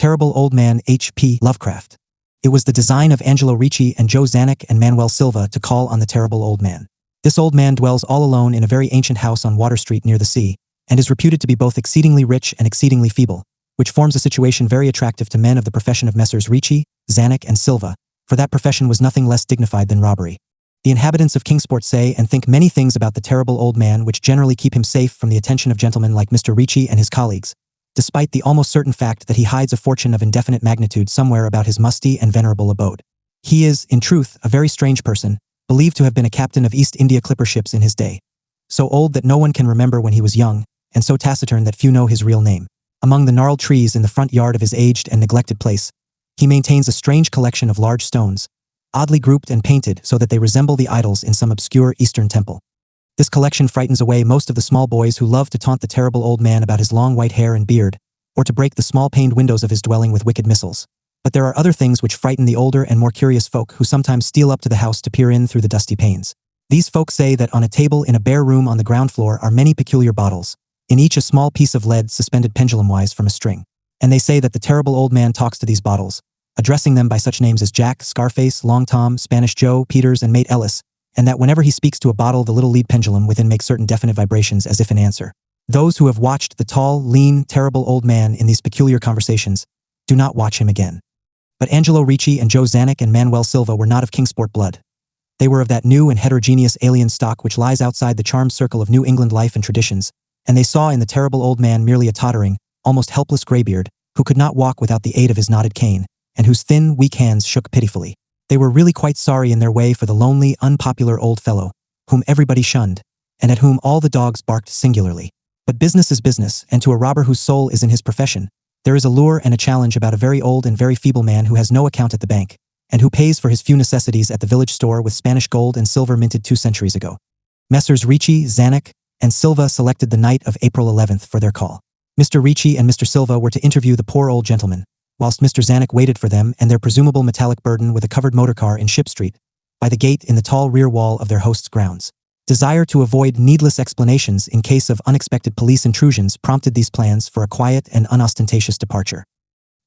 Terrible Old Man H.P. Lovecraft. It was the design of Angelo Ricci and Joe Zanuck and Manuel Silva to call on the terrible old man. This old man dwells all alone in a very ancient house on Water Street near the sea, and is reputed to be both exceedingly rich and exceedingly feeble, which forms a situation very attractive to men of the profession of Messrs. Ricci, Zanuck, and Silva, for that profession was nothing less dignified than robbery. The inhabitants of Kingsport say and think many things about the terrible old man which generally keep him safe from the attention of gentlemen like Mr. Ricci and his colleagues, despite the almost certain fact that he hides a fortune of indefinite magnitude somewhere about his musty and venerable abode. He is, in truth, a very strange person, believed to have been a captain of East India clipper ships in his day. So old that no one can remember when he was young, and so taciturn that few know his real name. Among the gnarled trees in the front yard of his aged and neglected place, he maintains a strange collection of large stones, oddly grouped and painted so that they resemble the idols in some obscure Eastern temple. This collection frightens away most of the small boys who love to taunt the terrible old man about his long white hair and beard, or to break the small-paned windows of his dwelling with wicked missiles. But there are other things which frighten the older and more curious folk who sometimes steal up to the house to peer in through the dusty panes. These folk say that on a table in a bare room on the ground floor are many peculiar bottles, in each a small piece of lead suspended pendulum-wise from a string. And they say that the terrible old man talks to these bottles, addressing them by such names as Jack, Scarface, Long Tom, Spanish Joe, Peters, and Mate Ellis, and that whenever he speaks to a bottle the little lead pendulum within makes certain definite vibrations as if in answer. Those who have watched the tall, lean, terrible old man in these peculiar conversations do not watch him again. But Angelo Ricci and Joe Zanuck and Manuel Silva were not of Kingsport blood. They were of that new and heterogeneous alien stock which lies outside the charmed circle of New England life and traditions, and they saw in the terrible old man merely a tottering, almost helpless graybeard, who could not walk without the aid of his knotted cane, and whose thin, weak hands shook pitifully. They were really quite sorry in their way for the lonely, unpopular old fellow, whom everybody shunned, and at whom all the dogs barked singularly. But business is business, and to a robber whose soul is in his profession, there is a lure and a challenge about a very old and very feeble man who has no account at the bank, and who pays for his few necessities at the village store with Spanish gold and silver minted 2 centuries ago. Messrs. Ricci, Zanuck, and Silva selected the night of April 11th for their call. Mr. Ricci and Mr. Silva were to interview the poor old gentleman, whilst Mr. Zanuck waited for them and their presumable metallic burden with a covered motorcar in Ship Street, by the gate in the tall rear wall of their host's grounds. Desire to avoid needless explanations in case of unexpected police intrusions prompted these plans for a quiet and unostentatious departure.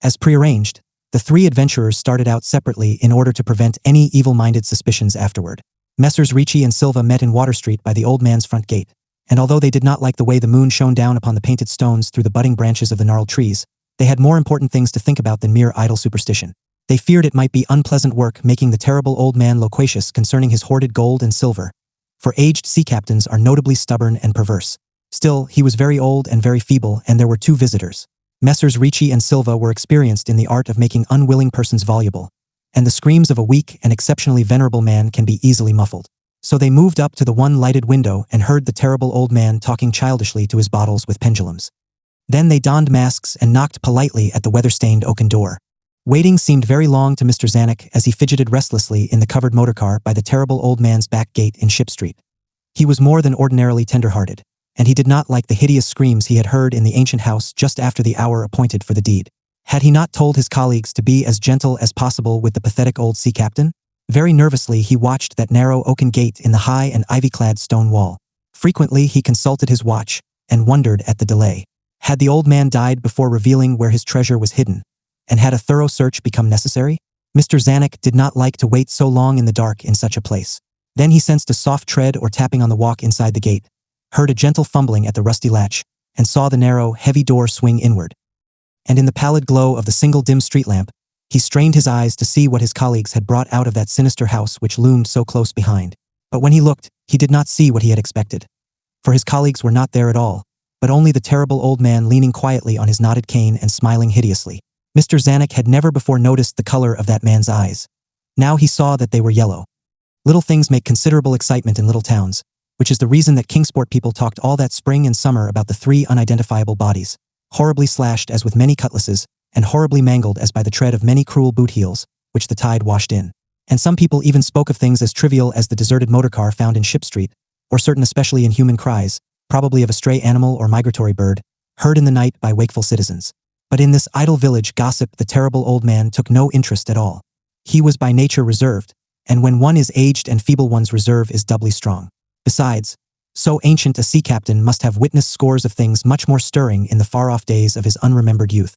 As prearranged, the 3 adventurers started out separately in order to prevent any evil-minded suspicions afterward. Messrs. Ricci and Silva met in Water Street by the old man's front gate, and although they did not like the way the moon shone down upon the painted stones through the budding branches of the gnarled trees, they had more important things to think about than mere idle superstition. They feared it might be unpleasant work making the terrible old man loquacious concerning his hoarded gold and silver, for aged sea captains are notably stubborn and perverse. Still, he was very old and very feeble, and there were 2 visitors. Messrs. Ricci and Silva were experienced in the art of making unwilling persons voluble, and the screams of a weak and exceptionally venerable man can be easily muffled. So they moved up to the one lighted window and heard the terrible old man talking childishly to his bottles with pendulums. Then they donned masks and knocked politely at the weather-stained oaken door. Waiting seemed very long to Mr. Zanuck as he fidgeted restlessly in the covered motorcar by the terrible old man's back gate in Ship Street. He was more than ordinarily tender-hearted, and he did not like the hideous screams he had heard in the ancient house just after the hour appointed for the deed. Had he not told his colleagues to be as gentle as possible with the pathetic old sea captain? Very nervously he watched that narrow oaken gate in the high and ivy-clad stone wall. Frequently he consulted his watch and wondered at the delay. Had the old man died before revealing where his treasure was hidden? And had a thorough search become necessary? Mr. Zanuck did not like to wait so long in the dark in such a place. Then he sensed a soft tread or tapping on the walk inside the gate, heard a gentle fumbling at the rusty latch, and saw the narrow, heavy door swing inward. And in the pallid glow of the single dim street lamp, he strained his eyes to see what his colleagues had brought out of that sinister house which loomed so close behind. But when he looked, he did not see what he had expected. For his colleagues were not there at all, but only the terrible old man leaning quietly on his knotted cane and smiling hideously. Mr. Zanuck had never before noticed the color of that man's eyes. Now he saw that they were yellow. Little things make considerable excitement in little towns, which is the reason that Kingsport people talked all that spring and summer about the 3 unidentifiable bodies, horribly slashed as with many cutlasses, and horribly mangled as by the tread of many cruel boot heels, which the tide washed in. And some people even spoke of things as trivial as the deserted motorcar found in Ship Street, or certain especially inhuman cries, probably of a stray animal or migratory bird, heard in the night by wakeful citizens. But in this idle village gossip the terrible old man took no interest at all. He was by nature reserved, and when one is aged and feeble one's reserve is doubly strong. Besides, so ancient a sea captain must have witnessed scores of things much more stirring in the far-off days of his unremembered youth.